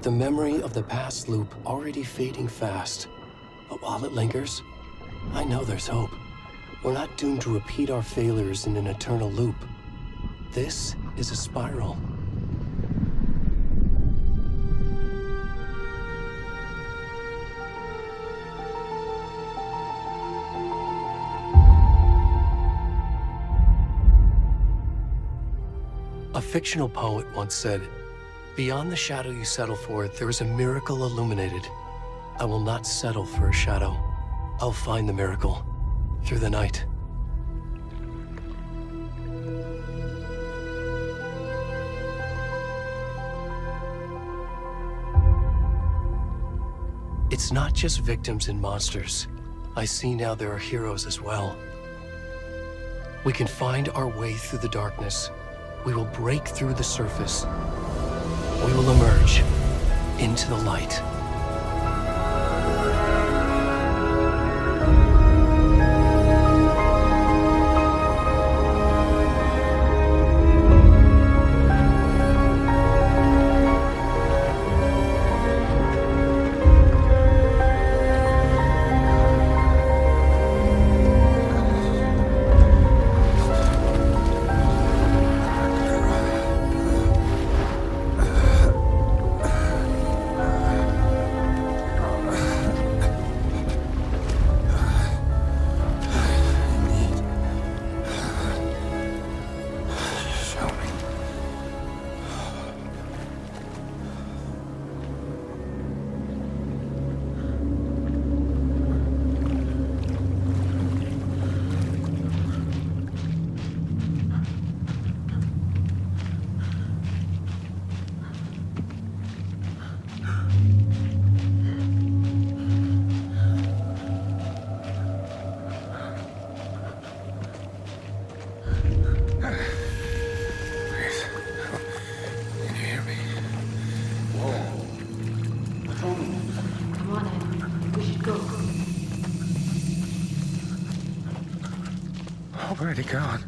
with the memory of the past loop already fading fast. But while it lingers, I know there's hope. We're not doomed to repeat our failures in an eternal loop. This is a spiral. A fictional poet once said, "Beyond the shadow you settle for, there is a miracle illuminated. I will not settle for a shadow. I'll find the miracle through the night." It's not just victims and monsters. I see now there are heroes as well. We can find our way through the darkness. We will break through the surface. We will emerge into the light. Already gone.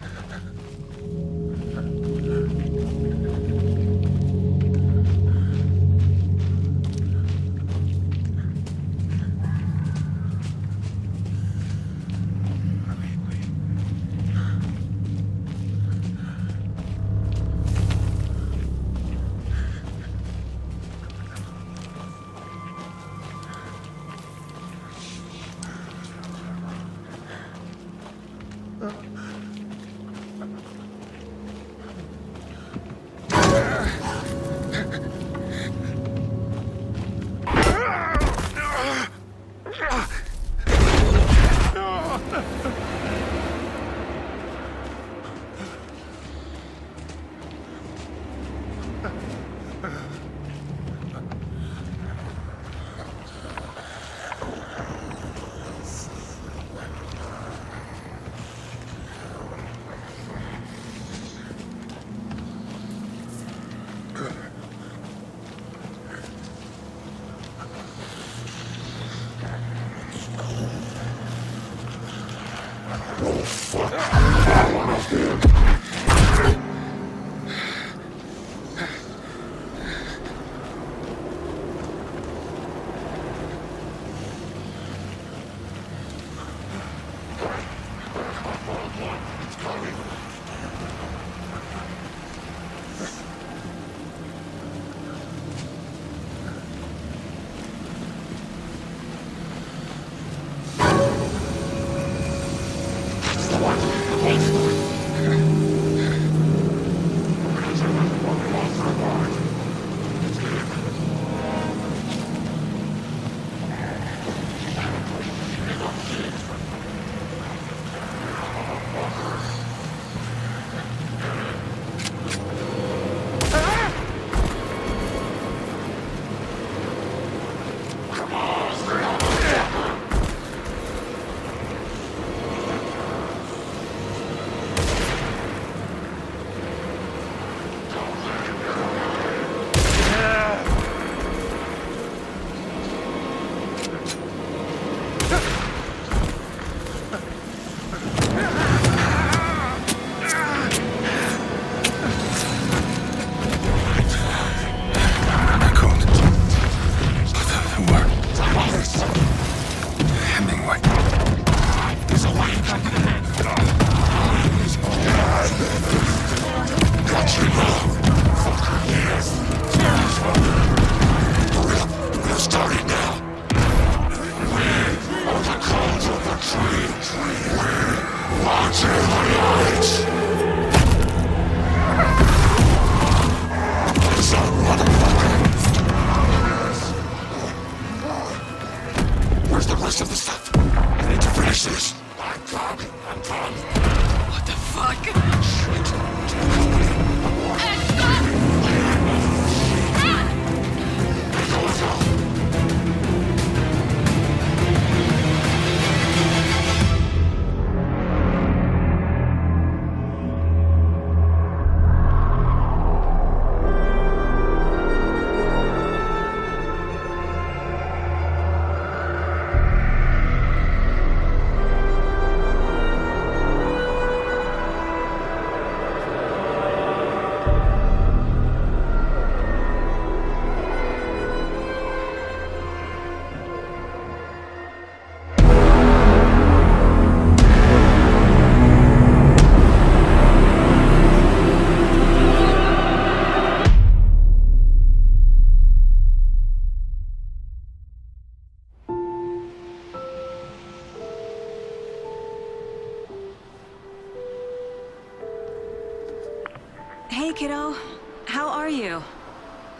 you?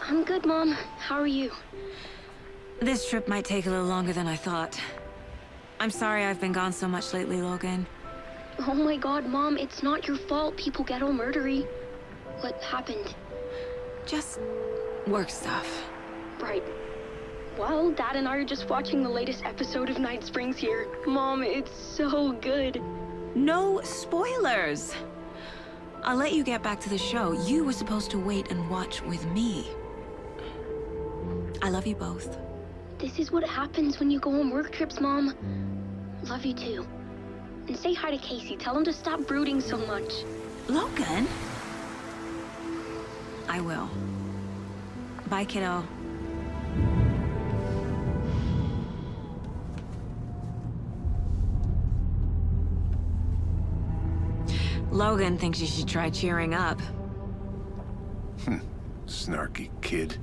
I'm good, Mom. How are you? This trip might take a little longer than I thought. I'm sorry I've been gone so much lately, Logan. Oh my god, Mom, it's not your fault people get all murdery. What happened? Just work stuff. Right. Well, Dad and I are just watching the latest episode of Night Springs here. Mom, it's so good. No spoilers! I'll let you get back to the show. You were supposed to wait and watch with me. I love you both. This is what happens when you go on work trips, Mom. Love you too. And say hi to Casey. Tell him to stop brooding so much. Logan? I will. Bye, kiddo. Logan thinks you should try cheering up. Snarky kid.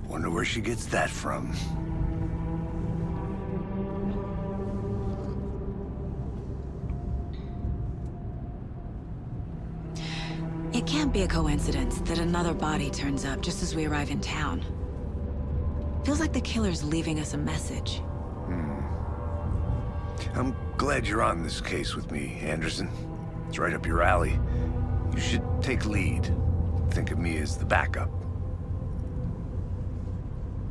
Wonder where she gets that from. It can't be a coincidence that another body turns up just as we arrive in town. Feels like the killer's leaving us a message. I'm glad you're on this case with me, Anderson. It's right up your alley. You should take lead. Think of me as the backup.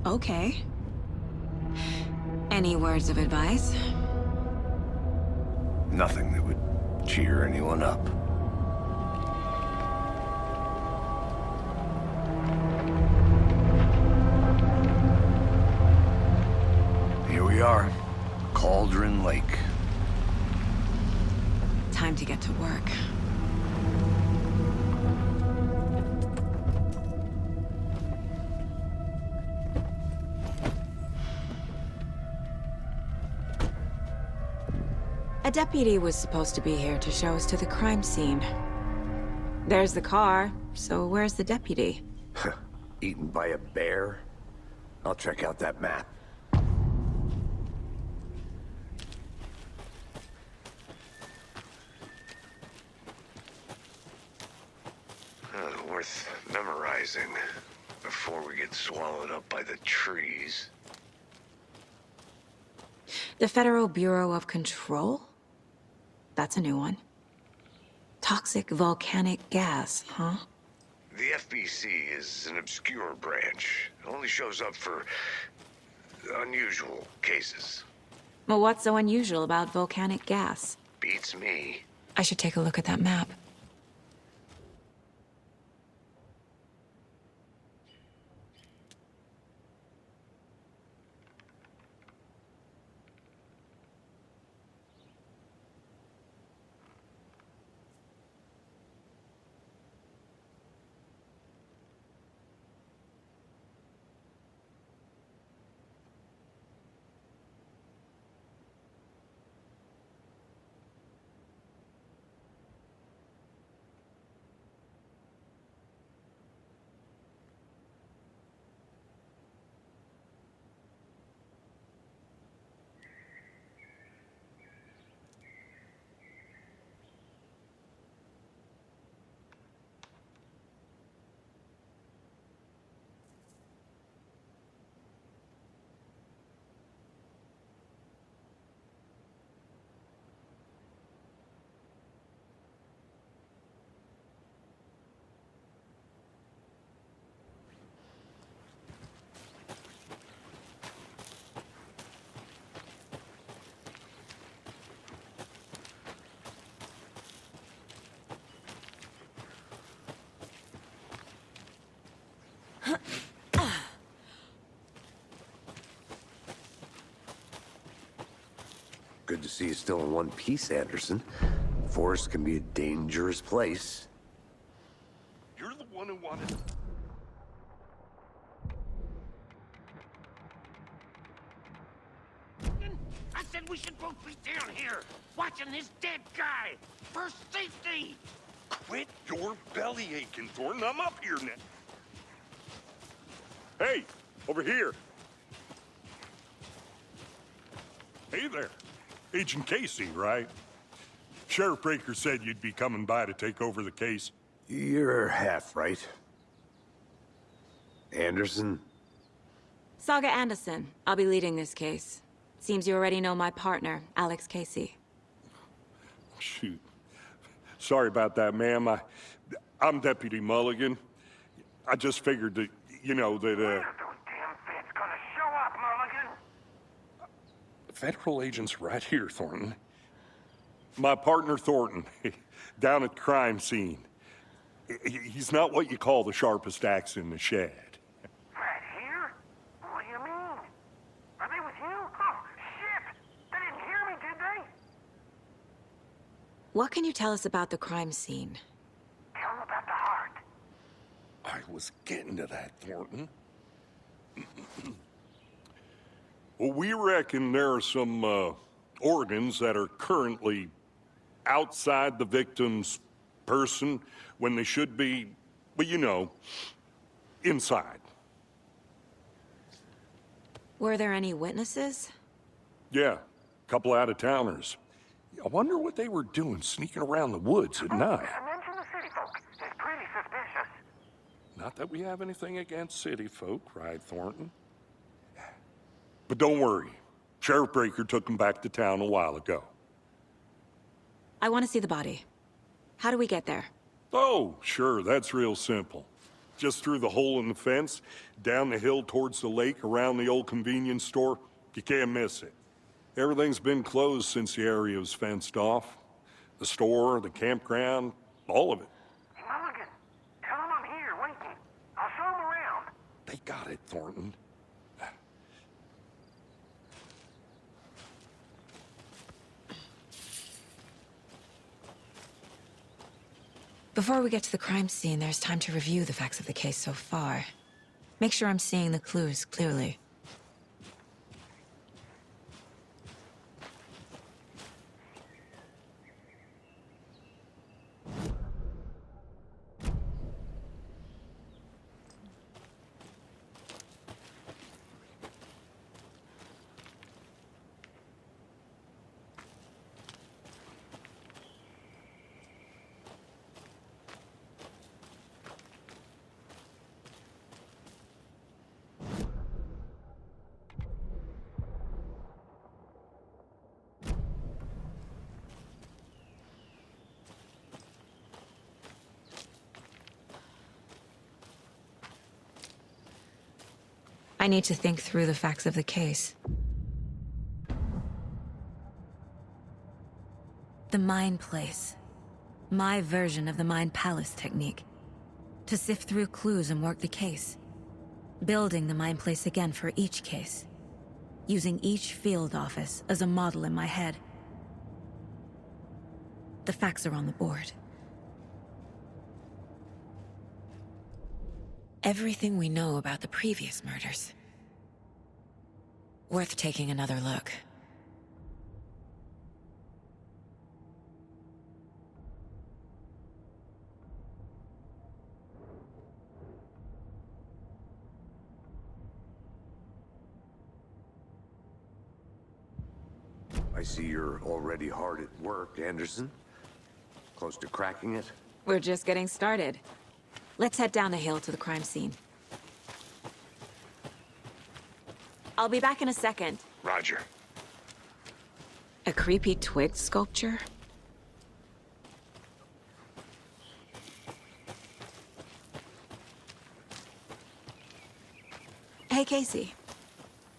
Okay. Any words of advice? Nothing that would cheer anyone up. Here we are. Cauldron Lake. Time to get to work. A deputy was supposed to be here to show us to the crime scene. There's the car, so where's the deputy? Eaten by a bear? I'll check out that map. Worth memorizing before we get swallowed up by the trees. The Federal Bureau of Control? That's a new one. Toxic volcanic gas, huh? The FBC is an obscure branch. It only shows up for unusual cases. Well, what's so unusual about volcanic gas? Beats me. I should take a look at that map. Good to see you still in one piece, Anderson. Forest can be a dangerous place. You're the one who wanted... I said we should both be down here, watching this dead guy, for safety! Quit your belly aching, Thornton. I'm up here now. Hey, over here. Hey there. Agent Casey, right? Sheriff Breaker said you'd be coming by to take over the case. You're half right. Anderson? Saga Anderson. I'll be leading this case. Seems you already know my partner, Alex Casey. Shoot. Sorry about that, ma'am. I'm Deputy Mulligan. I just figured that, you know, that, When are those damn feds gonna show up, Mulligan? Federal agent's right here, Thornton. My partner, Thornton, down at the crime scene. He's not what you call the sharpest axe in the shed. Right here? What do you mean? Are they with you? Oh, shit! They didn't hear me, did they? What can you tell us about the crime scene? Tell them about the heart. I was getting to that, Thornton. Well, we reckon there are some organs that are currently outside the victim's person when they should be, well, you know, inside. Were there any witnesses? Yeah, a couple out-of-towners. I wonder what they were doing sneaking around the woods at night. Mention the city folk. It's pretty suspicious. Not that we have anything against city folk, right, Thornton? But don't worry. Sheriff Breaker took him back to town a while ago. I want to see the body. How do we get there? Oh, sure, that's real simple. Just through the hole in the fence, down the hill towards the lake, around the old convenience store. You can't miss it. Everything's been closed since the area was fenced off. The store, the campground, all of it. Hey, Mulligan, tell them I'm here, waiting. I'll show them around. They got it, Thornton. Before we get to the crime scene, there's time to review the facts of the case so far. Make sure I'm seeing the clues clearly. I need to think through the facts of the case. The Mind Place. My version of the Mind Palace technique. To sift through clues and work the case. Building the Mind Place again for each case. Using each field office as a model in my head. The facts are on the board. Everything we know about the previous murders. Worth taking another look. I see you're already hard at work, Anderson. Close to cracking it? We're just getting started. Let's head down the hill to the crime scene. I'll be back in a second. Roger. A creepy twig sculpture? Hey, Casey.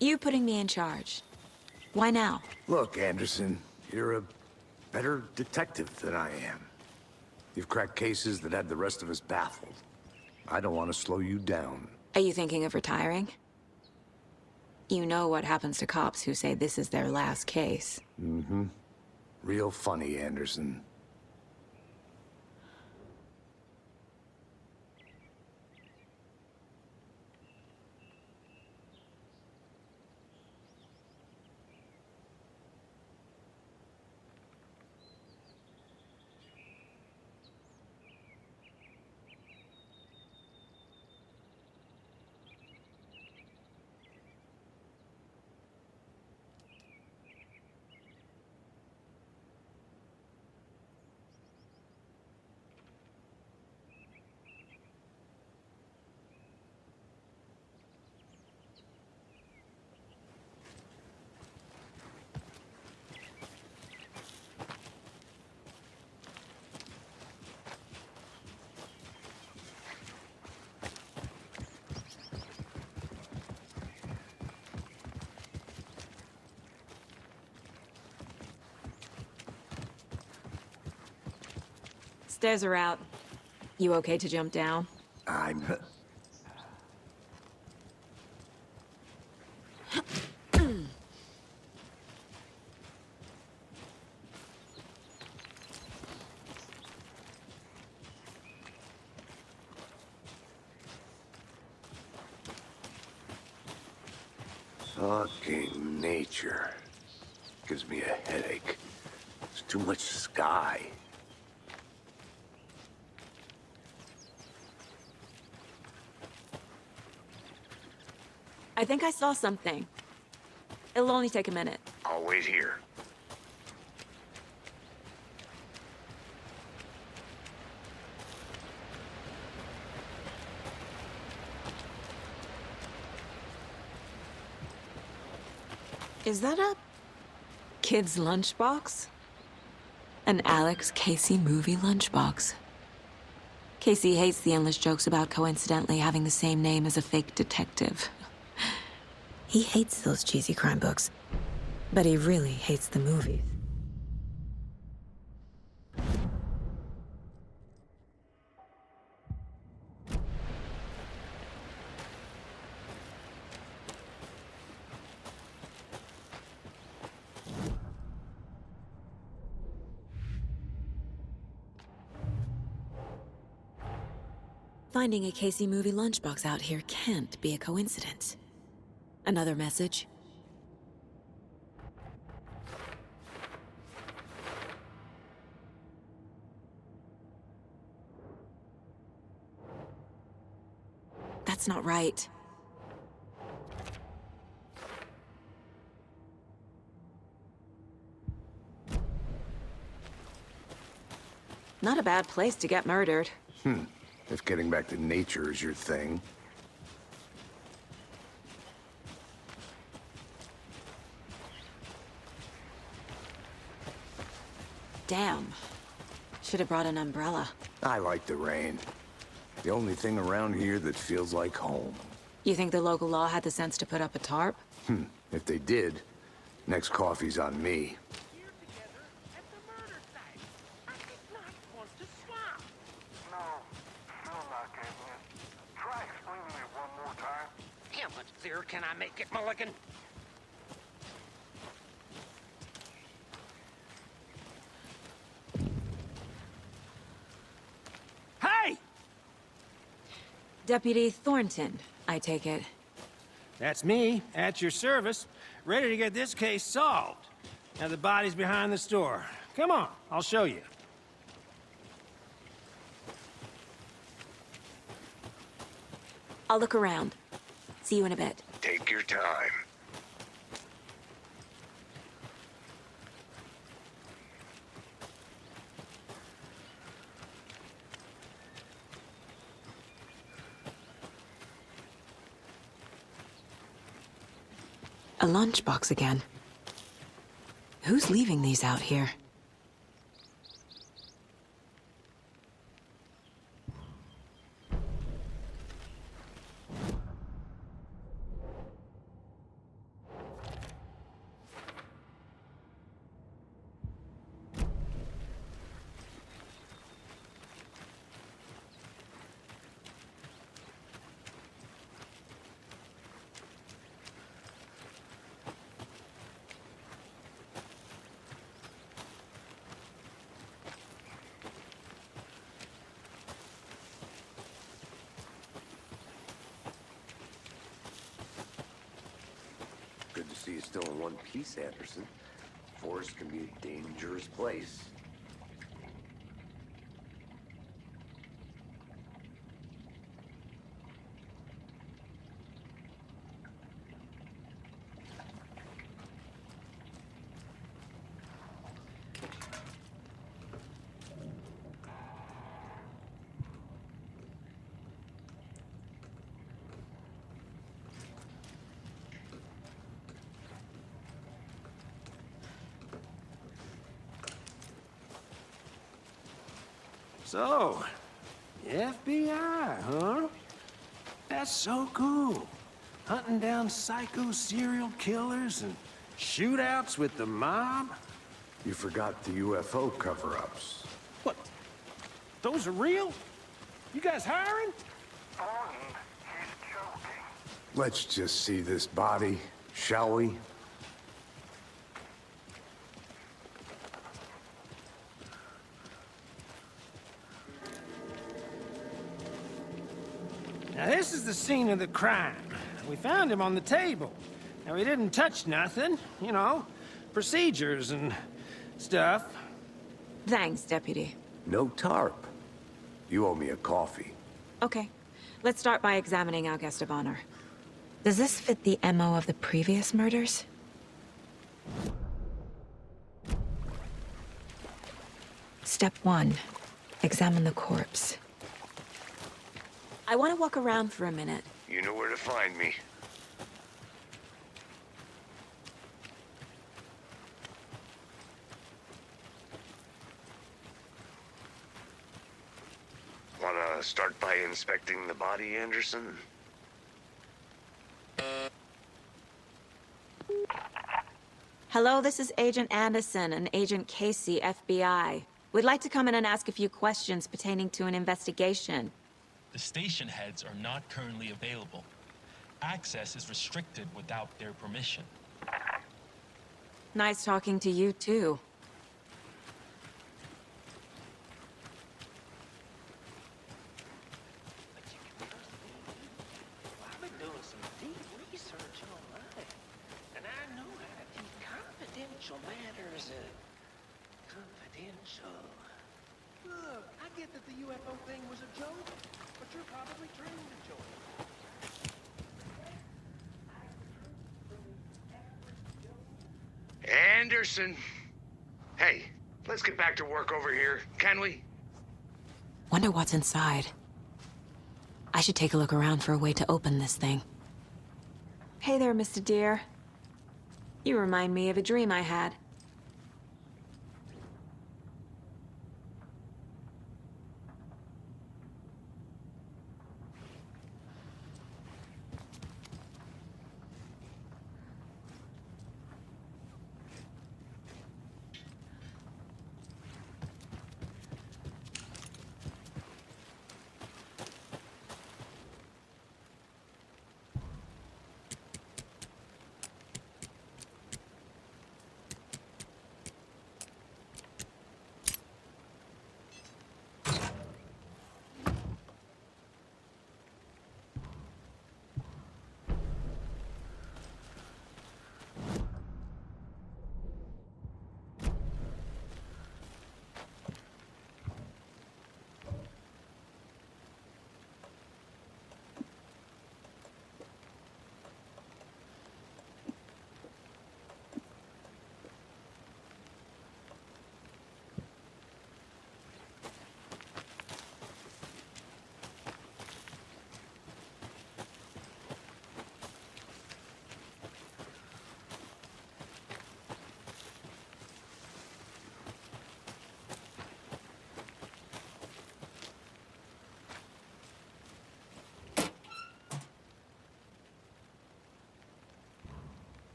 You putting me in charge. Why now? Look, Anderson, you're a better detective than I am. You've cracked cases that had the rest of us baffled. I don't want to slow you down. Are you thinking of retiring? You know what happens to cops who say this is their last case. Mm-hmm. Real funny, Anderson. Stairs are out. You okay to jump down? I'm... Fucking nature. Gives me a headache. There's too much sky. I think I saw something. It'll only take a minute. I'll wait here. Is that a kid's lunchbox? An Alex Casey movie lunchbox. Casey hates the endless jokes about coincidentally having the same name as a fake detective. He hates those cheesy crime books, but he really hates the movies. Finding a Casey movie lunchbox out here can't be a coincidence. Another message? That's not right. Not a bad place to get murdered. If getting back to nature is your thing. Damn. Should have brought an umbrella. I like the rain. The only thing around here that feels like home. You think the local law had the sense to put up a tarp? If they did, next coffee's on me. Here together at the murder site. I think Knight wants to swap. No, still not getting it. Try explaining it one more time. How much clearer can I make it, Mulligan? Hey! Deputy Thornton, I take it. That's me, at your service, ready to get this case solved. Now the body's behind the store. Come on, I'll show you. I'll look around. See you in a bit. Take your time. A lunchbox again. Who's leaving these out here? Good to see you still in one piece, Anderson. Forest can be a dangerous place. So, FBI, huh? That's so cool. Hunting down psycho serial killers and shootouts with the mob. You forgot the UFO cover-ups. What? Those are real? You guys hiring? Gordon, he's joking. Let's just see this body, shall we? Now, this is the scene of the crime. We found him on the table. Now, he didn't touch nothing, you know, procedures and stuff. Thanks, Deputy. No tarp. You owe me a coffee. Okay. Let's start by examining our guest of honor. Does this fit the MO of the previous murders? Step 1. Examine the corpse. I want to walk around for a minute. You know where to find me. Wanna start by inspecting the body, Anderson? Hello, this is Agent Anderson and Agent Casey, FBI. We'd like to come in and ask a few questions pertaining to an investigation. The station heads are not currently available. Access is restricted without their permission. Nice talking to you, too. I've been doing some deep research online, and I know how to keep confidential matters confidential. Look, I get that the UFO thing was a joke, but you're probably trained to joke. Anderson! Hey, let's get back to work over here, can we? Wonder what's inside. I should take a look around for a way to open this thing. Hey there, Mr. Deer. You remind me of a dream I had.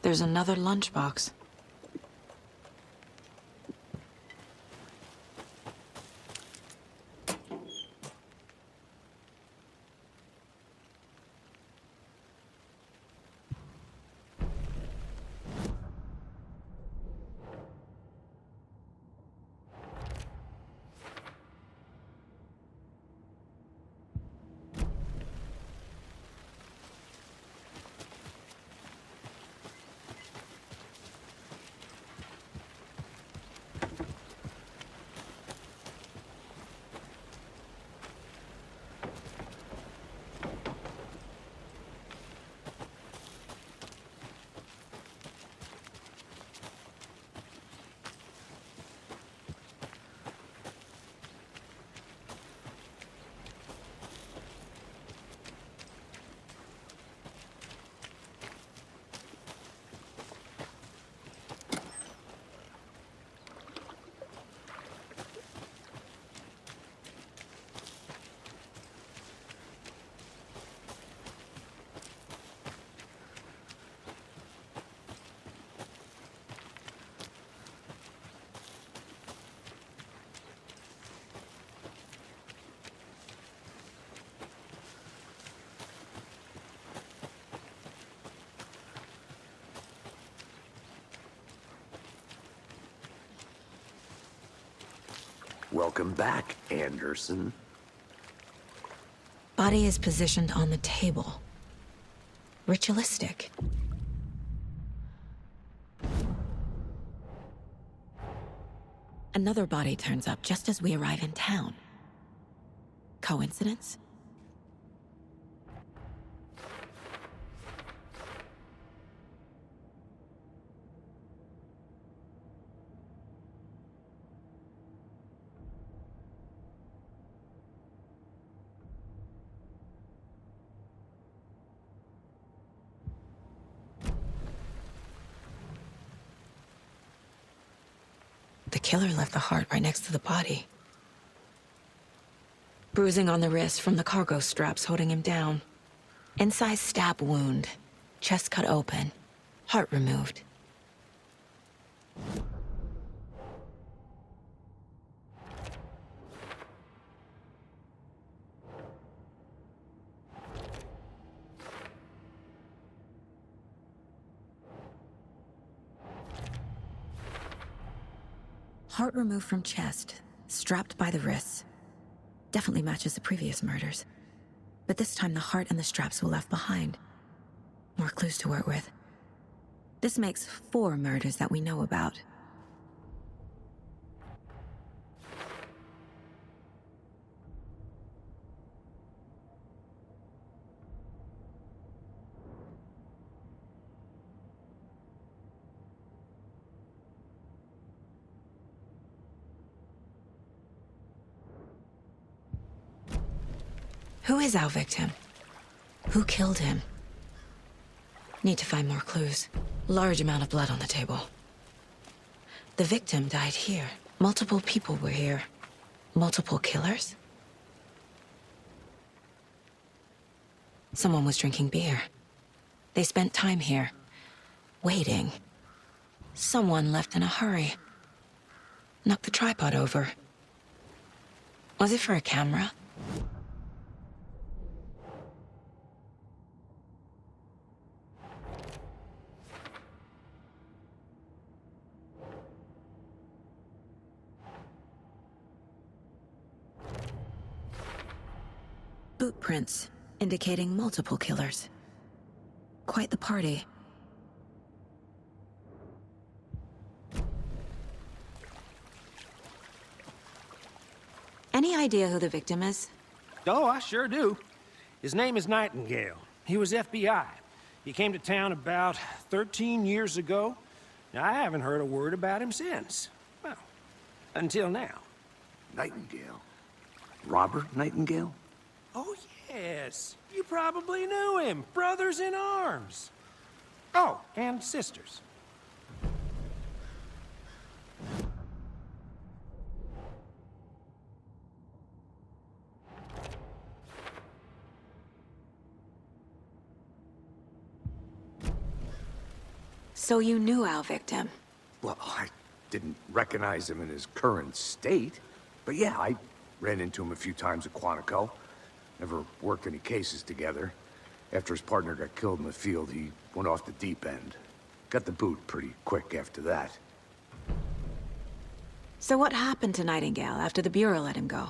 There's another lunchbox. Welcome back, Anderson. Body is positioned on the table. Ritualistic. Another body turns up just as we arrive in town. Coincidence? The killer left the heart right next to the body. Bruising on the wrist from the cargo straps holding him down. Incised stab wound. Chest cut open. Heart removed. Heart removed from chest, strapped by the wrists. Definitely matches the previous murders. But this time the heart and the straps were left behind. More clues to work with. This makes 4 murders that we know about. Who is our victim? Who killed him? Need to find more clues. Large amount of blood on the table. The victim died here. Multiple people were here. Multiple killers? Someone was drinking beer. They spent time here. Waiting. Someone left in a hurry. Knocked the tripod over. Was it for a camera? Boot prints, indicating multiple killers. Quite the party. Any idea who the victim is? Oh, I sure do. His name is Nightingale. He was FBI. He came to town about 13 years ago. Now, I haven't heard a word about him since. Well, until now. Nightingale? Robert Nightingale? Oh, yes. You probably knew him. Brothers in arms. Oh, and sisters. So you knew our victim? Well, I didn't recognize him in his current state. But yeah, I ran into him a few times at Quantico. Never worked any cases together. After his partner got killed in the field, he went off the deep end. Got the boot pretty quick after that. So what happened to Nightingale after the Bureau let him go?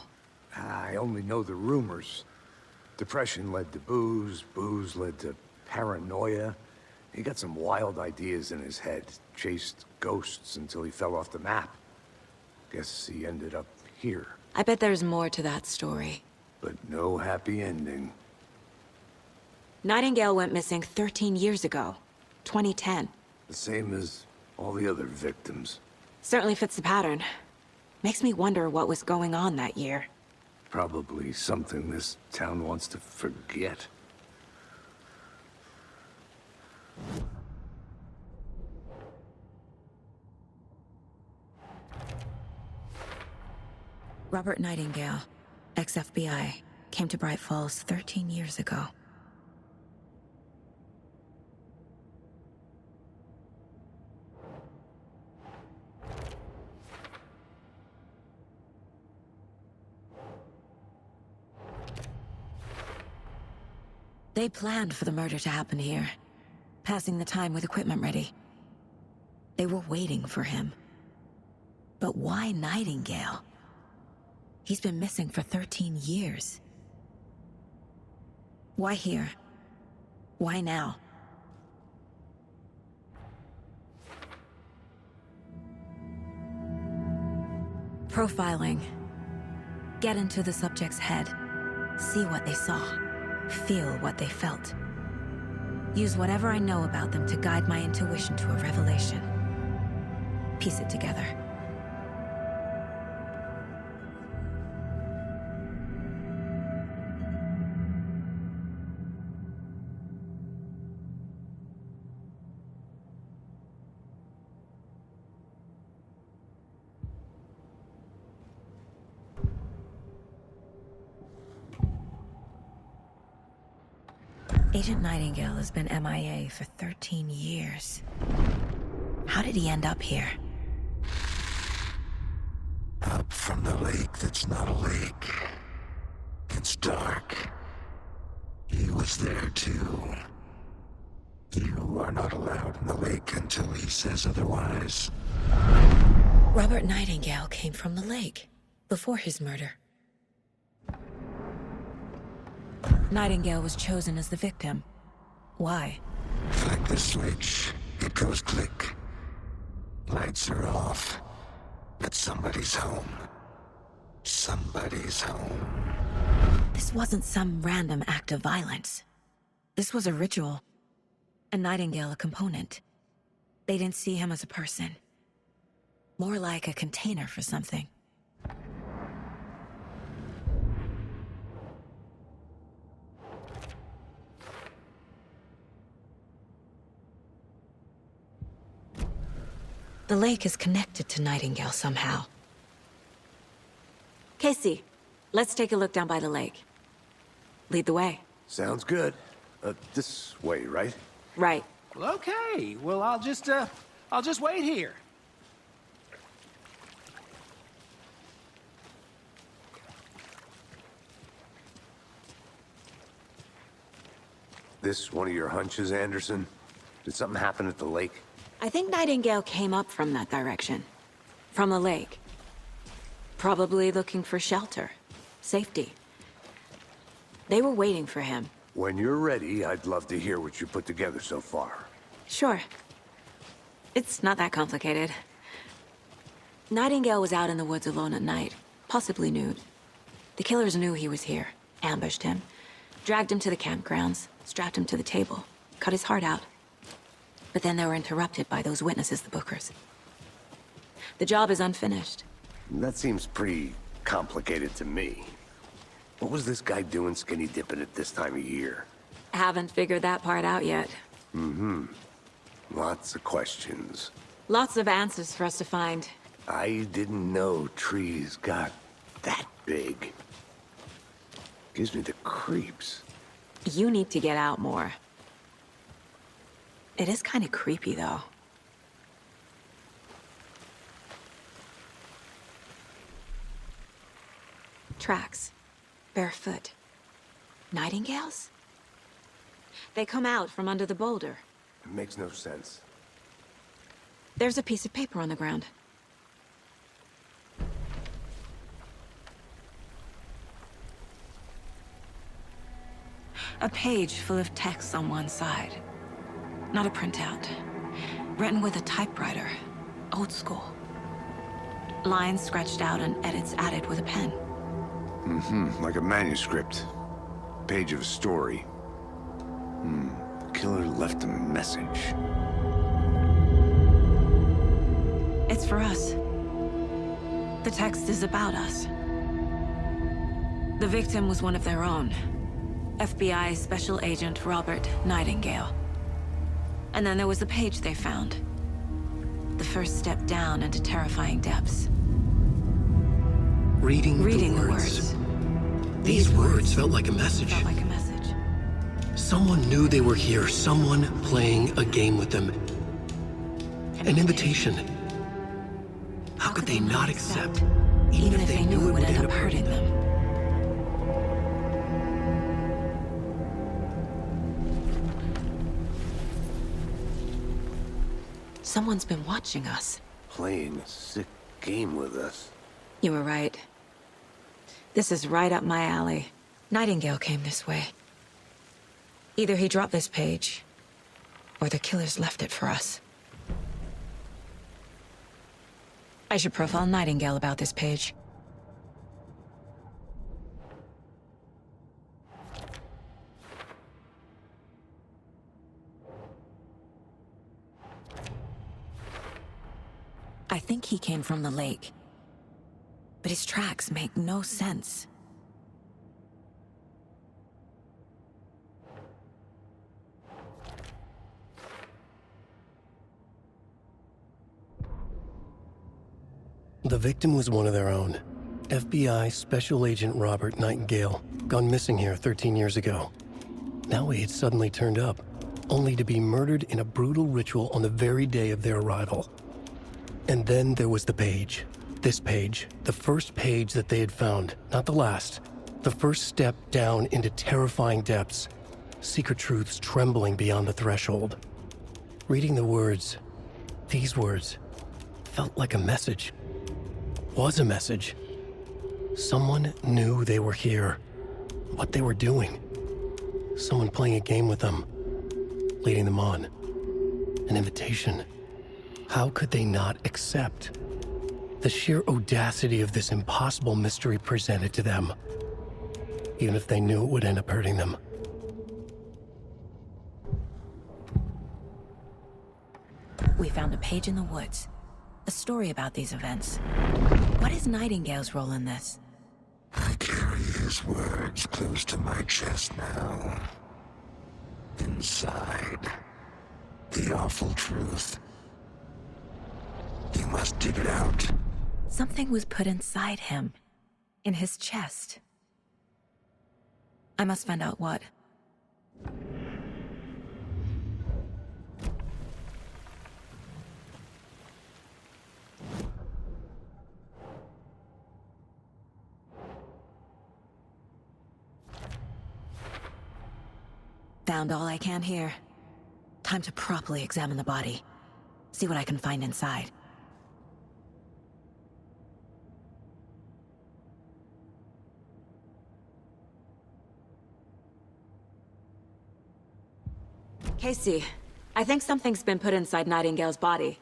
I only know the rumors. Depression led to booze, booze led to paranoia. He got some wild ideas in his head, chased ghosts until he fell off the map. Guess he ended up here. I bet there's more to that story. But no happy ending. Nightingale went missing 13 years ago. 2010. The same as all the other victims. Certainly fits the pattern. Makes me wonder what was going on that year. Probably something this town wants to forget. Robert Nightingale, ex-FBI, came to Bright Falls 13 years ago. They planned for the murder to happen here, passing the time with equipment ready. They were waiting for him. But why Nightingale? He's been missing for 13 years. Why here? Why now? Profiling. Get into the subject's head. See what they saw. Feel what they felt. Use whatever I know about them to guide my intuition to a revelation. Piece it together. Agent Nightingale has been MIA for 13 years. How did he end up here? Up from the lake that's not a lake. It's dark. He was there too. You are not allowed in the lake until he says otherwise. Robert Nightingale came from the lake, before his murder. Nightingale was chosen as the victim. Why? Flick the switch, it goes click. Lights are off. But somebody's home. Somebody's home. This wasn't some random act of violence. This was a ritual. And Nightingale a component. They didn't see him as a person. More like a container for something. The lake is connected to Nightingale somehow. Casey, let's take a look down by the lake. Lead the way. Sounds good. This way, right? Right. Well, okay. Well, I'll just wait here. This one of your hunches, Anderson? Did something happen at the lake? I think Nightingale came up from that direction. From the lake. Probably looking for shelter. Safety. They were waiting for him. When you're ready, I'd love to hear what you put together so far. Sure. It's not that complicated. Nightingale was out in the woods alone at night, possibly nude. The killers knew he was here, ambushed him, dragged him to the campgrounds, strapped him to the table, cut his heart out. But then they were interrupted by those witnesses, the Bookers. The job is unfinished. That seems pretty complicated to me. What was this guy doing skinny dipping at this time of year? Haven't figured that part out yet. Mm-hmm. Lots of questions. Lots of answers for us to find. I didn't know trees got that big. Gives me the creeps. You need to get out more. It is kind of creepy, though. Tracks. Barefoot. Nightingales? They come out from under the boulder. It makes no sense. There's a piece of paper on the ground. A page full of text on one side. Not a printout. Written with a typewriter. Old school. Lines scratched out and edits added with a pen. Like a manuscript. Page of a story. The killer left a message. It's for us. The text is about us. The victim was one of their own. FBI Special Agent Robert Nightingale. And then there was the page they found. The first step down into terrifying depths. Reading the words. These words felt like a message. Felt like a message. Someone knew they were here. Someone playing a game with them. An invitation. How could they not accept, even if they knew it would end up hurting them? Someone's been watching us. Playing a sick game with us. You were right. This is right up my alley. Nightingale came this way. Either he dropped this page, or the killers left it for us. I should profile Nightingale about this page. I think he came from the lake. But his tracks make no sense. The victim was one of their own. FBI Special Agent Robert Nightingale, gone missing here 13 years ago. Now he had suddenly turned up, only to be murdered in a brutal ritual on the very day of their arrival. And then there was the page. This page, the first page that they had found, not the last. The first step down into terrifying depths. Secret truths trembling beyond the threshold. Reading the words, these words, felt like a message. Was a message. Someone knew they were here. What they were doing. Someone playing a game with them. Leading them on. An invitation. How could they not accept? The sheer audacity of this impossible mystery presented to them. Even if they knew it would end up hurting them. We found a page in the woods. A story about these events. What is Nightingale's role in this? I carry his words close to my chest now. Inside, the awful truth. You must dig it out. Something was put inside him. In his chest. I must find out what. Found all I can here. Time to properly examine the body. See what I can find inside. Casey, I think something's been put inside Nightingale's body.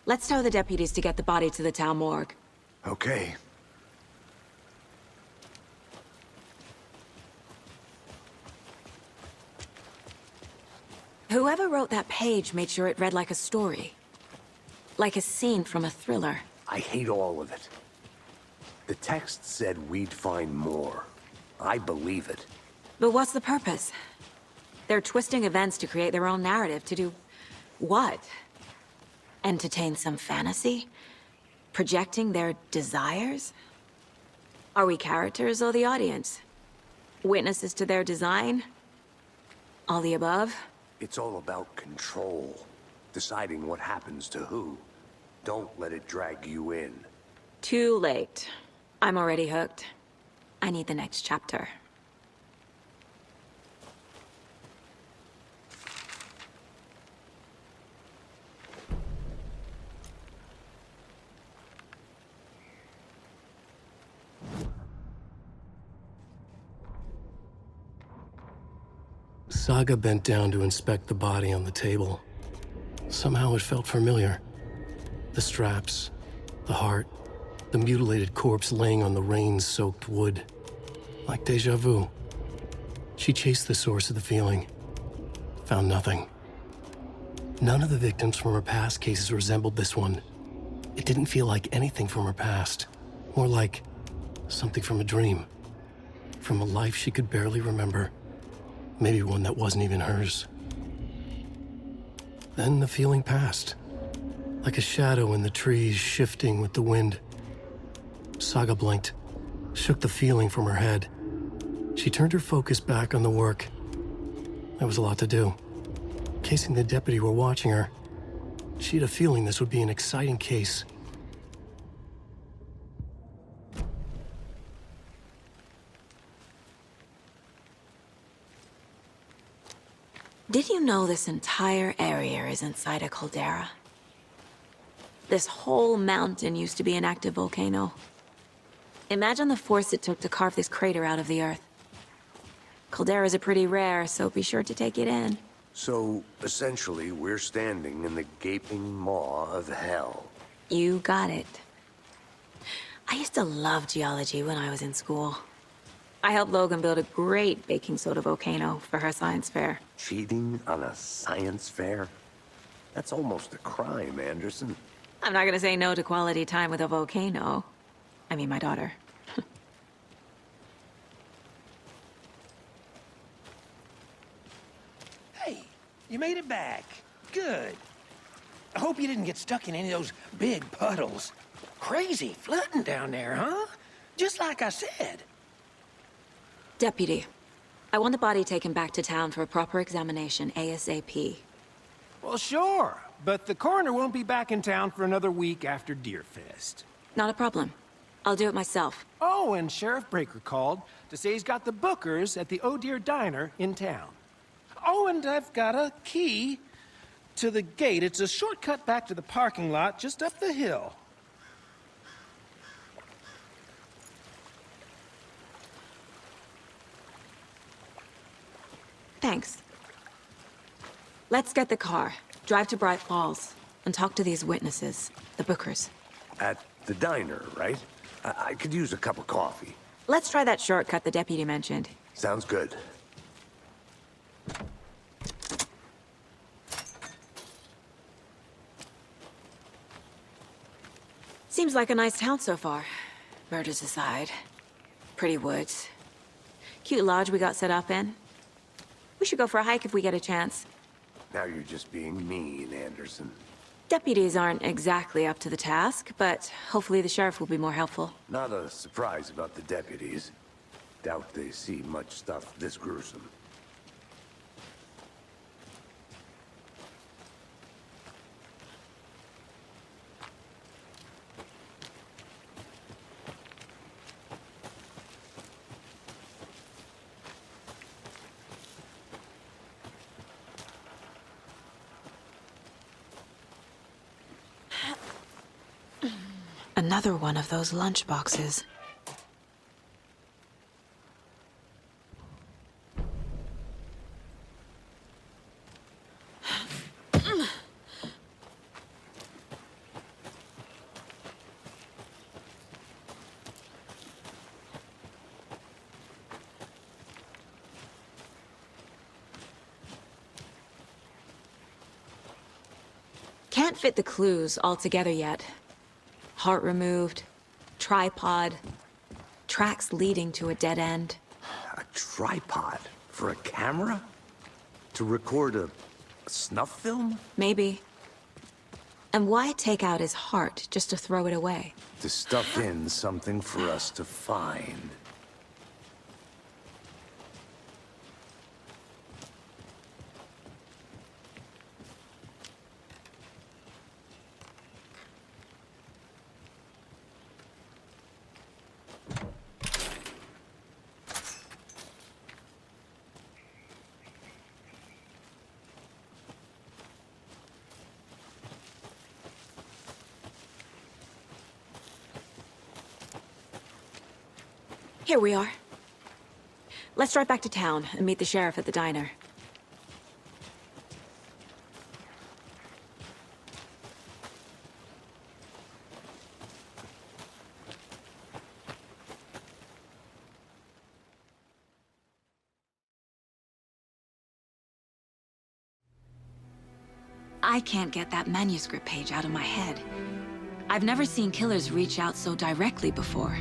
Let's tell the deputies to get the body to the town morgue. Okay. Whoever wrote that page made sure it read like a story. Like a scene from a thriller. I hate all of it. The text said we'd find more. I believe it. But what's the purpose? They're twisting events to create their own narrative to do... what? Entertain some fantasy? Projecting their desires? Are we characters or the audience? Witnesses to their design? All the above? It's all about control. Deciding what happens to who. Don't let it drag you in. Too late. I'm already hooked. I need the next chapter. Saga bent down to inspect the body on the table. Somehow it felt familiar. The straps, the heart, the mutilated corpse laying on the rain-soaked wood. Like déjà vu. She chased the source of the feeling. Found nothing. None of the victims from her past cases resembled this one. It didn't feel like anything from her past. More like something from a dream. From a life she could barely remember. Maybe one that wasn't even hers. Then the feeling passed. Like a shadow in the trees shifting with the wind. Saga blinked, shook the feeling from her head. She turned her focus back on the work. There was a lot to do. Casing the deputy were watching her. She had a feeling this would be an exciting case. Did you know this entire area is inside a caldera? This whole mountain used to be an active volcano. Imagine the force it took to carve this crater out of the earth. Calderas are pretty rare, so be sure to take it in. So, essentially, we're standing in the gaping maw of hell. You got it. I used to love geology when I was in school. I helped Logan build a great baking soda volcano for her science fair. Cheating on a science fair? That's almost a crime, Anderson. I'm not gonna say no to quality time with a volcano. I mean, my daughter. Hey, you made it back. Good. I hope you didn't get stuck in any of those big puddles. Crazy flooding down there, huh? Just like I said. Deputy, I want the body taken back to town for a proper examination ASAP. Well, sure, but the coroner won't be back in town for another week after Deerfest. Not a problem. I'll do it myself. Oh, and Sheriff Breaker called to say he's got the bookers at the Oh Dear Diner in town. Oh, and I've got a key to the gate. It's a shortcut back to the parking lot just up the hill. Thanks. Let's get the car, drive to Bright Falls, and talk to these witnesses, the bookers. At the diner, right? I could use a cup of coffee. Let's try that shortcut the deputy mentioned. Sounds good. Seems like a nice town so far. Murders aside. Pretty woods. Cute lodge we got set up in. We should go for a hike if we get a chance. Now you're just being mean, Anderson. Deputies aren't exactly up to the task, but hopefully the sheriff will be more helpful. Not a surprise about the deputies. Doubt they see much stuff this gruesome. Another one of those lunch boxes. Can't fit the clues all together yet. Heart removed, tripod, tracks leading to a dead end. A tripod? For a camera? To record a snuff film? Maybe. And why take out his heart just to throw it away? To stuff in something for us to find. Here we are. Let's drive back to town and meet the sheriff at the diner. I can't get that manuscript page out of my head. I've never seen killers reach out so directly before.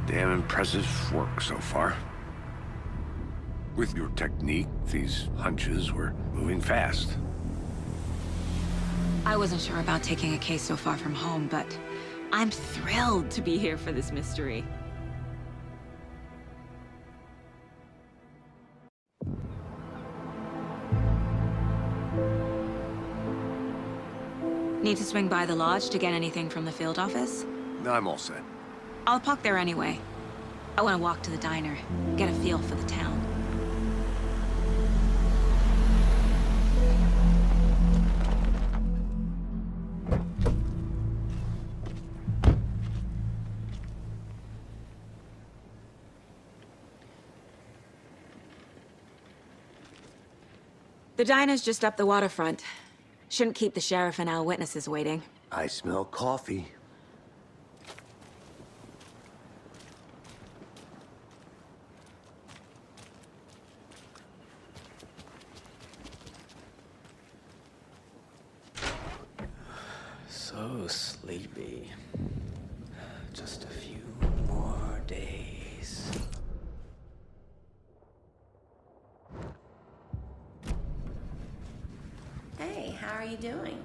Damn impressive work so far. With your technique, these hunches were moving fast. I wasn't sure about taking a case so far from home, but I'm thrilled to be here for this mystery. Need to swing by the lodge to get anything from the field office? No, I'm all set. I'll park there anyway. I want to walk to the diner, get a feel for the town. The diner's just up the waterfront. Shouldn't keep the sheriff and our witnesses waiting. I smell coffee. So sleepy. Just a few more days. Hey, how are you doing?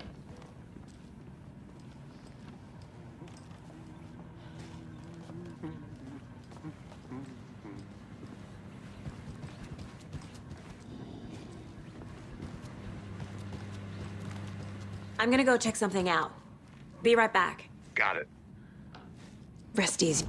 I'm gonna go check something out. Be right back. Got it. Rest easy.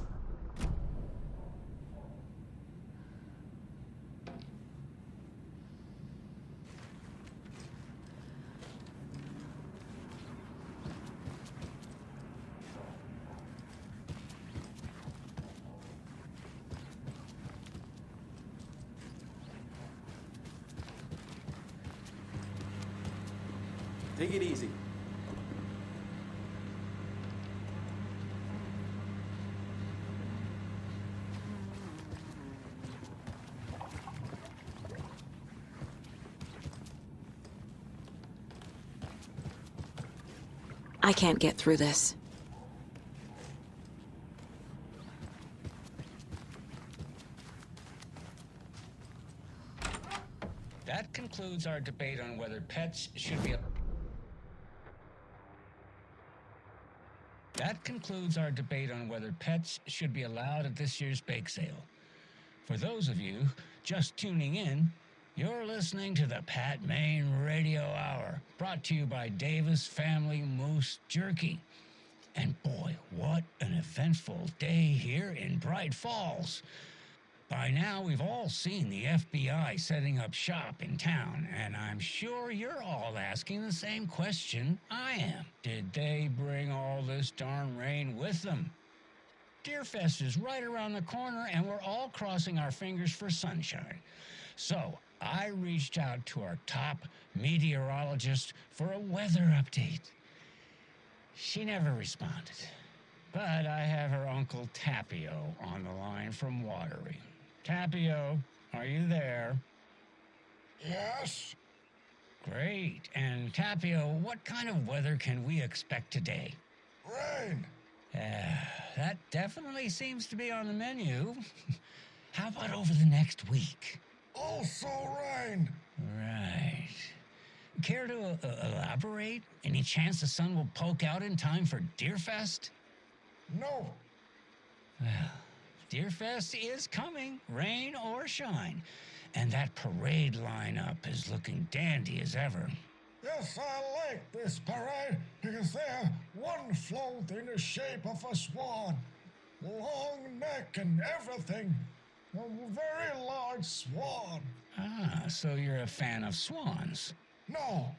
Take it easy. I can't get through this. That concludes our debate on whether pets should be... That concludes our debate on whether pets should be allowed at this year's bake sale. For those of you just tuning in, you're listening to the Pat Maine Radio Hour, brought to you by Davis Family Moose Jerky. And boy, what an eventful day here in Bright Falls. By now, we've all seen the FBI setting up shop in town, and I'm sure you're all asking the same question I am. Did they bring all this darn rain with them? Deerfest is right around the corner, and we're all crossing our fingers for sunshine. So, I reached out to our top meteorologist for a weather update. She never responded, but I have her Uncle Tapio on the line from Watery. Tapio, are you there? Yes? Great. And Tapio, what kind of weather can we expect today? Rain. That definitely seems to be on the menu. How about over the next week? Also rain. Right. Care to elaborate? Any chance the sun will poke out in time for Deerfest? No. Well, Deerfest is coming, rain or shine. And that parade lineup is looking dandy as ever. Yes, I like this parade because they have one float in the shape of a swan. Long neck and everything. A very large swan. Ah, so you're a fan of swans. No.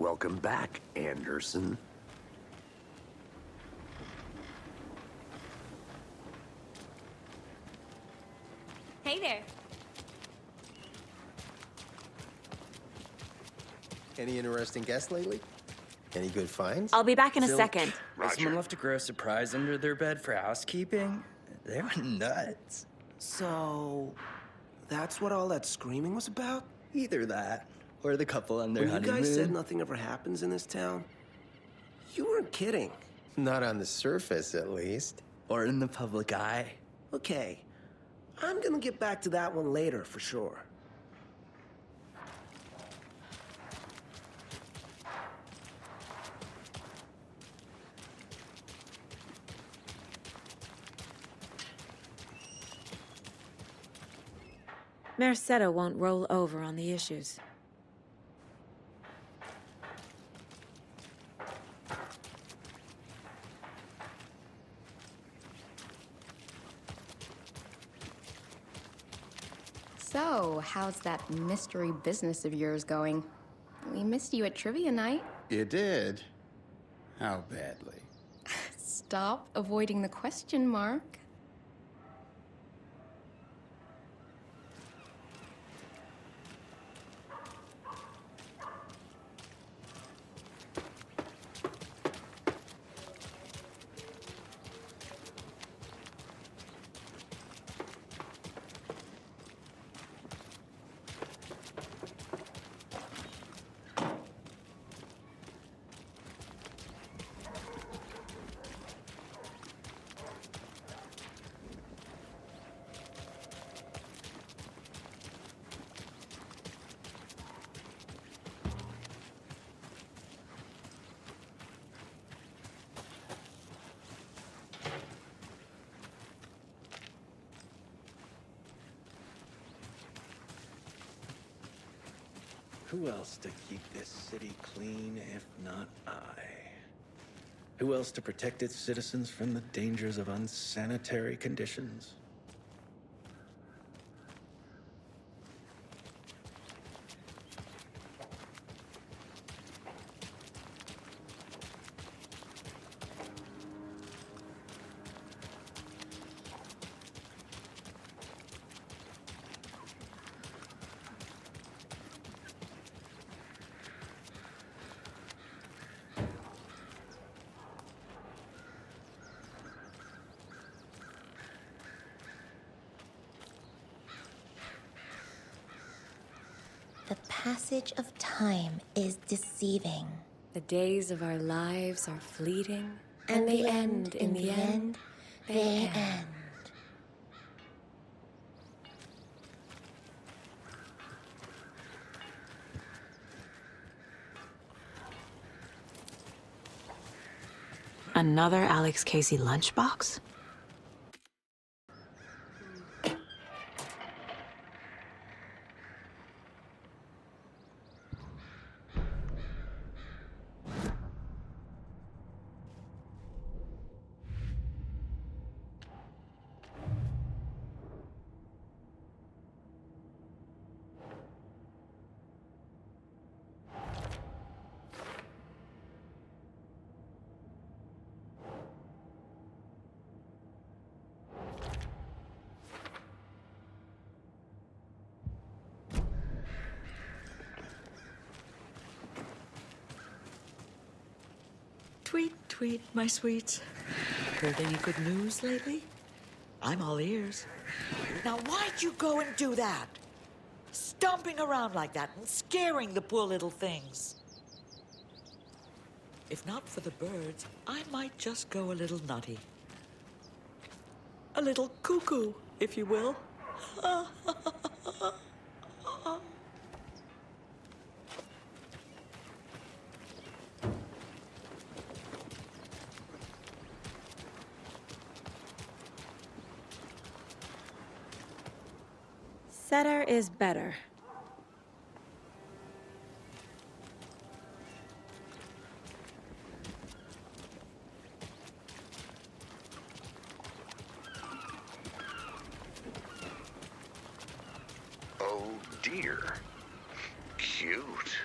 Welcome back, Anderson. Hey there. Any interesting guests lately? Any good finds? I'll be back in a second. Has someone left a gross surprise under their bed for housekeeping? They went nuts. So, that's what all that screaming was about? Either that, or the couple on their When honeymoon. you guys said nothing ever happens in this town, you weren't kidding. Not on the surface, at least. Or in the public eye. Okay, I'm gonna get back to that one later, for sure. Merced won't roll over on the issues. So, how's that mystery business of yours going? We missed you at trivia night. You did? How badly? Stop avoiding the question, Mark. Who else to keep this city clean if not I? Who else to protect its citizens from the dangers of unsanitary conditions? The passage of time is deceiving. The days of our lives are fleeting, And they end, in the end, they end. Another Alex Casey lunchbox? Tweet, tweet, my sweets. Heard any good news lately? I'm all ears. Now, why'd you go and do that? Stomping around like that and scaring the poor little things. If not for the birds, I might just go a little nutty. A little cuckoo, if you will. Setter is better. Oh dear. Cute.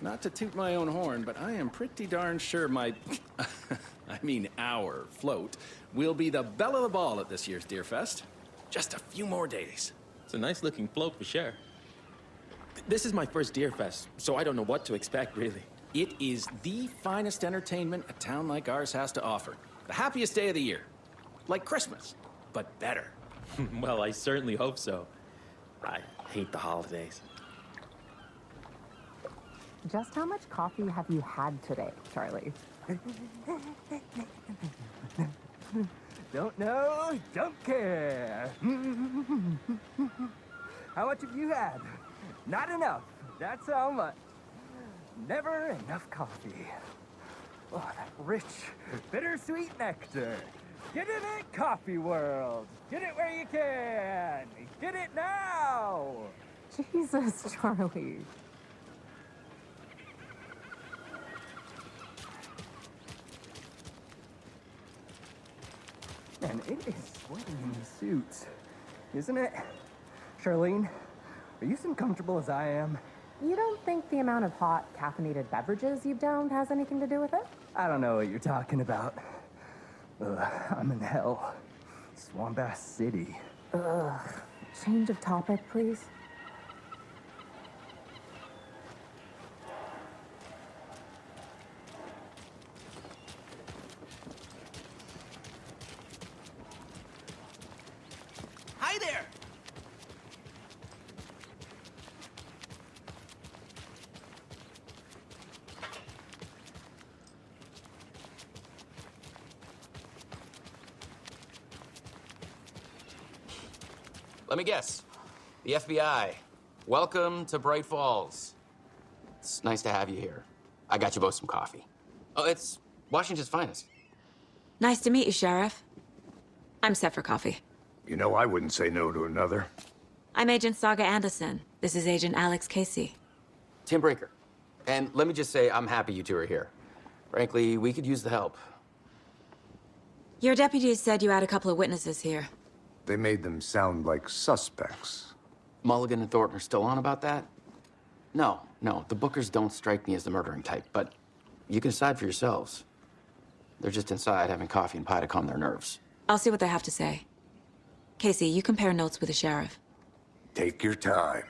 Not to toot my own horn, but I am pretty darn sure my... I mean our float will be the belle of the ball at this year's Deer Fest. Just a few more days. It's a nice-looking float for sure. This is my first Deer Fest, so I don't know what to expect, really. It is the finest entertainment a town like ours has to offer. The happiest day of the year. Like Christmas, but better. Well, I certainly hope so. I hate the holidays. Just how much coffee have you had today, Charlie? Don't know, don't care. How much have you had? Not enough. That's how much. Never enough coffee. Oh, that rich, bittersweet nectar. Get it at Coffee World. Get it where you can. Get it now. Jesus, Charlie. Man, it is sweaty in these suits, isn't it? Charlene, are you as uncomfortable as I am? You don't think the amount of hot, caffeinated beverages you've downed has anything to do with it? I don't know what you're talking about. I'm in hell. Swamp Ass City. Ugh. Change of topic, please. Hi there! Let me guess. The FBI. Welcome to Bright Falls. It's nice to have you here. I got you both some coffee. Oh, it's Washington's finest. Nice to meet you, Sheriff. I'm set for coffee. You know, I wouldn't say no to another. I'm Agent Saga Anderson. This is Agent Alex Casey. Tim Breaker. And let me just say, I'm happy you two are here. Frankly, we could use the help. Your deputies said you had a couple of witnesses here. They made them sound like suspects. Mulligan and Thornton are still on about that? No, the Bookers don't strike me as the murdering type, but you can decide for yourselves. They're just inside having coffee and pie to calm their nerves. I'll see what they have to say. Casey, you compare notes with the sheriff. Take your time.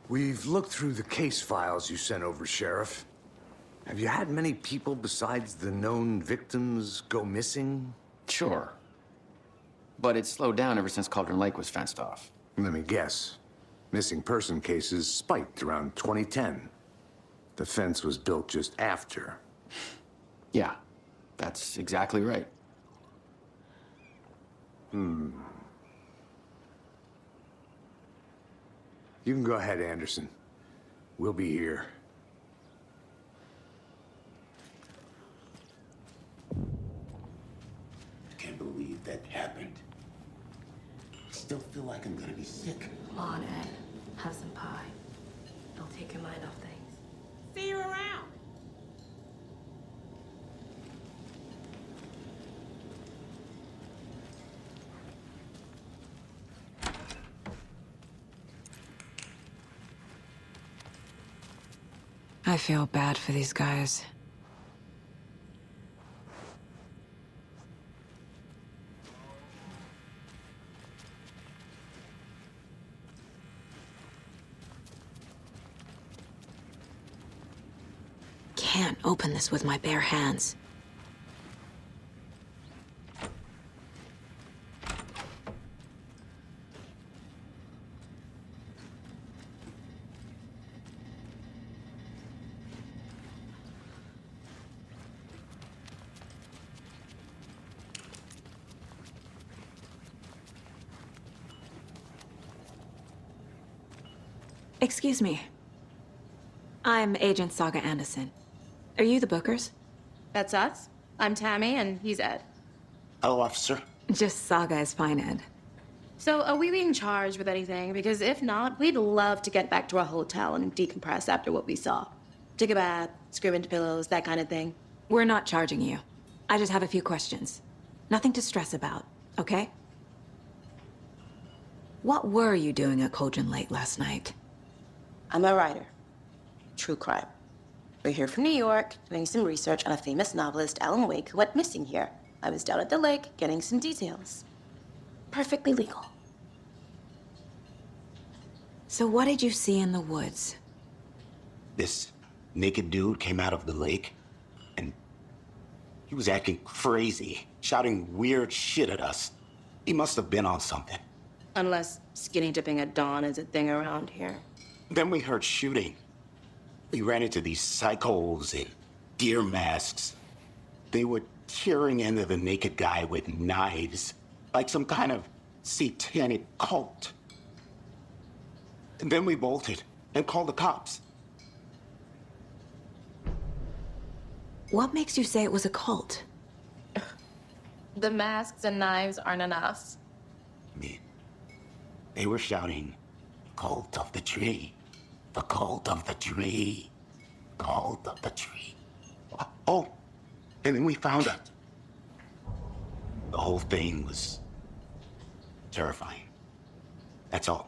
We've looked through the case files you sent over, Sheriff. Have you had many people besides the known victims go missing? Sure. But it's slowed down ever since Cauldron Lake was fenced off. Let me guess. Missing person cases spiked around 2010. The fence was built just after. Yeah, that's exactly right. You can go ahead, Anderson. We'll be here. Can't believe that happened. Still feel like I'm gonna be sick. Come on, Ed. Have some pie. It'll take your mind off things. See you around. I feel bad for these guys. Can't open this with my bare hands. Excuse me. I'm Agent Saga Anderson. Are you the Bookers? That's us. I'm Tammy, and he's Ed. Hello, officer. Just Saga is fine, Ed. So, are we being charged with anything? Because if not, we'd love to get back to our hotel and decompress after what we saw. Take a bath, scream into pillows, that kind of thing. We're not charging you. I just have a few questions. Nothing to stress about, okay? What were you doing at Cauldron Lake last night? I'm a writer. True crime. We're here from New York, doing some research on a famous novelist, Alan Wake, who went missing here. I was down at the lake, getting some details. Perfectly legal. So what did you see in the woods? This naked dude came out of the lake, and he was acting crazy, shouting weird shit at us. He must have been on something. Unless skinny dipping at dawn is a thing around here. Then we heard shooting. We ran into these psychos in deer masks. They were tearing into the naked guy with knives, like some kind of satanic cult. And then we bolted and called the cops. What makes you say it was a cult? The masks and knives aren't enough. They were shouting, "Cult of the tree, the cult of the tree, cult of the tree." Oh, and then we found it. The whole thing was terrifying. That's all.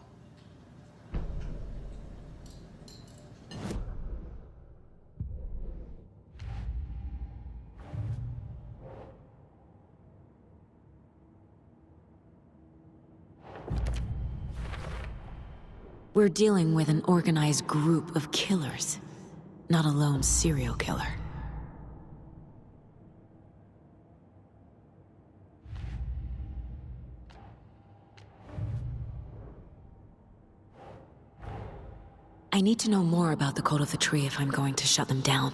We're dealing with an organized group of killers, not a lone serial killer. I need to know more about the Cult of the Tree if I'm going to shut them down.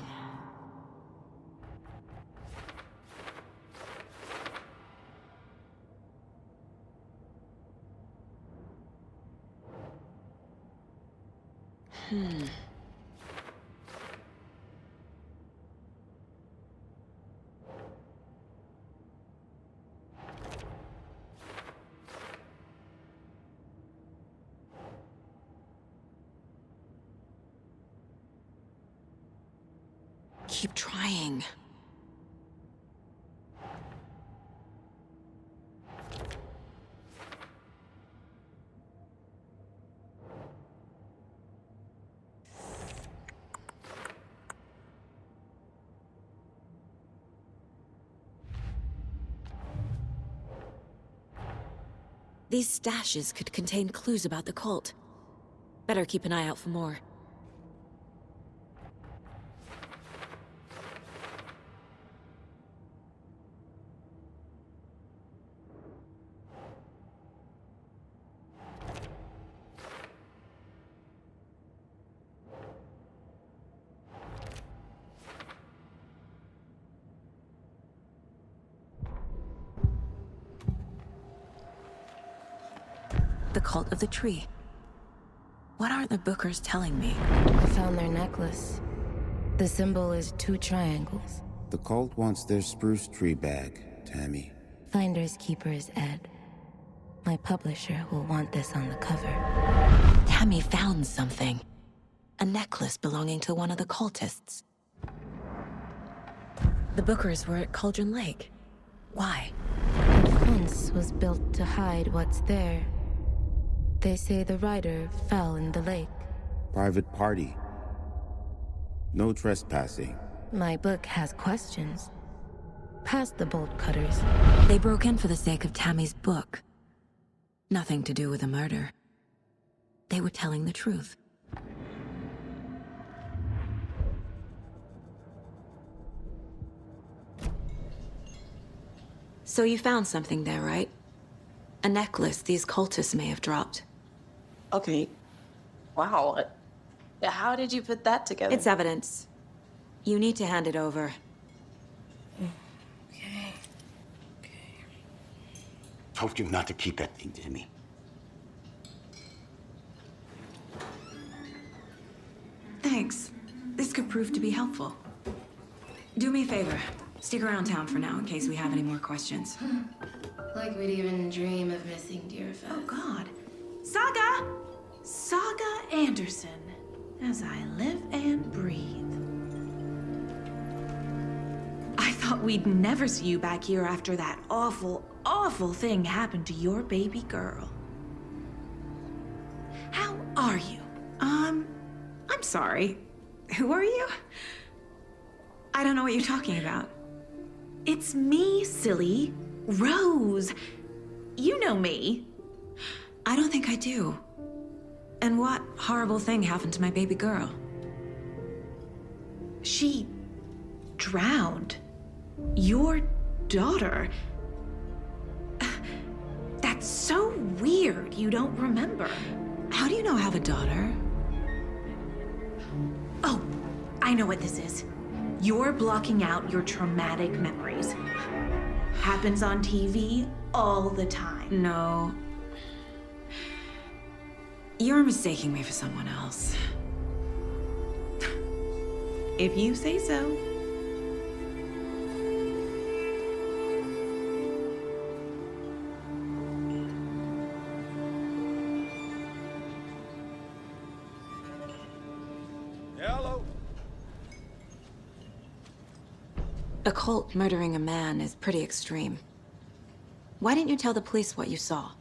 Keep trying. These stashes could contain clues about the cult. Better keep an eye out for more. The Cult of the Tree. What are the Bookers telling me? I found their necklace. The symbol is 2 triangles. The cult wants their spruce tree back, Tammy. Finders keepers, Ed. My publisher will want this on the cover. Tammy found something. A necklace belonging to one of the cultists. The Bookers were at Cauldron Lake. Why? The fence was built to hide what's there. They say the rider fell in the lake. Private party. No trespassing. My book has questions. Past the bolt cutters. They broke in for the sake of Tammy's book. Nothing to do with a murder. They were telling the truth. So you found something there, right? A necklace these cultists may have dropped. Okay. Wow. How did you put that together? It's evidence. You need to hand it over. Okay. Told you not to keep that thing, Timmy. Thanks. This could prove to be helpful. Do me a favor. Stick around town for now in case we have any more questions. Like we'd even dream of missing Deerfest. Oh, God. Saga! Saga Anderson. As I live and breathe. I thought we'd never see you back here after that awful, awful thing happened to your baby girl. How are you? sorry. Who are you? I don't know what you're talking about. It's me, silly. Rose. You know me. I don't think I do. And what horrible thing happened to my baby girl? She drowned. Your daughter. That's so weird you don't remember. How do you know I have a daughter? Oh, I know what this is. You're blocking out your traumatic memories. Happens on TV all the time. No. You're mistaking me for someone else. If you say so. Hello. A cult murdering a man is pretty extreme. Why didn't you tell the police what you saw?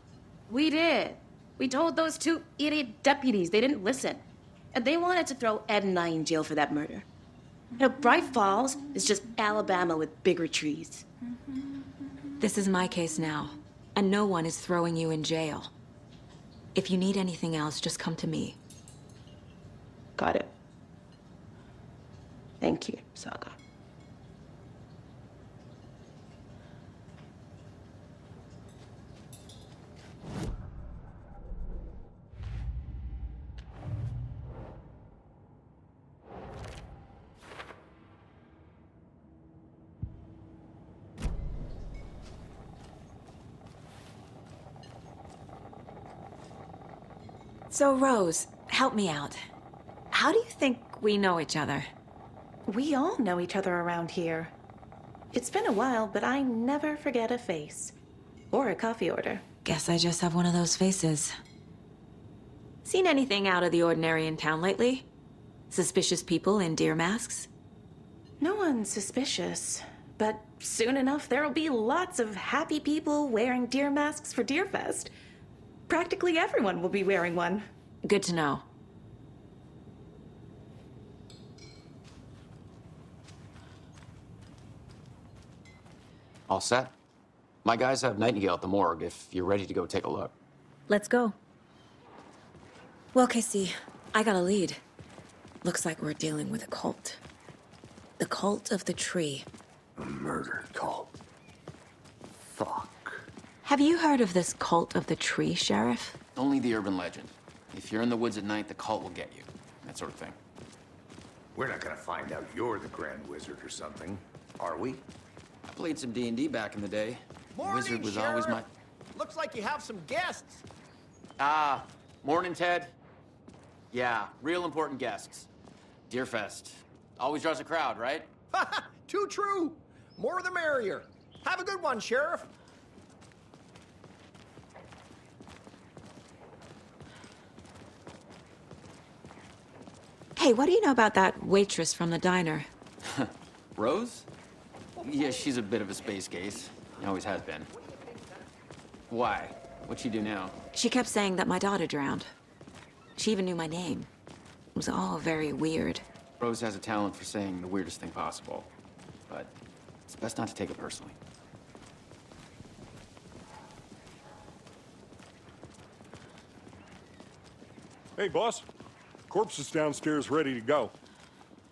We did. We told those two idiot deputies. They didn't listen. And they wanted to throw Ed and I in jail for that murder. You know, Bright Falls is just Alabama with bigger trees. This is my case now, and no one is throwing you in jail. If you need anything else, just come to me. Got it. Thank you, Saga. So, Rose, help me out. How do you think we know each other? We all know each other around here. It's been a while, but I never forget a face. Or a coffee order. Guess I just have one of those faces. Seen anything out of the ordinary in town lately? Suspicious people in deer masks? No one's suspicious. But soon enough, there'll be lots of happy people wearing deer masks for Deerfest. Practically everyone will be wearing one. Good to know. All set? My guys have Nightingale at the morgue if you're ready to go take a look. Let's go. Well, Casey, I got a lead. Looks like we're dealing with a cult. The cult of the tree. A murder cult. Fuck. Have you heard of this cult of the tree, Sheriff? Only the urban legend. If you're in the woods at night, the cult will get you. That sort of thing. We're not gonna find out you're the Grand Wizard or something, are we? I played some D&D back in the day. Morning, Wizard was Sheriff. always my... Looks like you have some guests. Ah, morning, Ted. Yeah, real important guests. Deerfest. Always draws a crowd, right? Too true. More the merrier. Have a good one, Sheriff. Hey, what do you know about that waitress from the diner? Rose? Yeah, she's a bit of a space case. Always has been. Why? What'd she do now? She kept saying that my daughter drowned. She even knew my name. It was all very weird. Rose has a talent for saying the weirdest thing possible. But it's best not to take it personally. Hey, boss. Corpse is downstairs ready to go.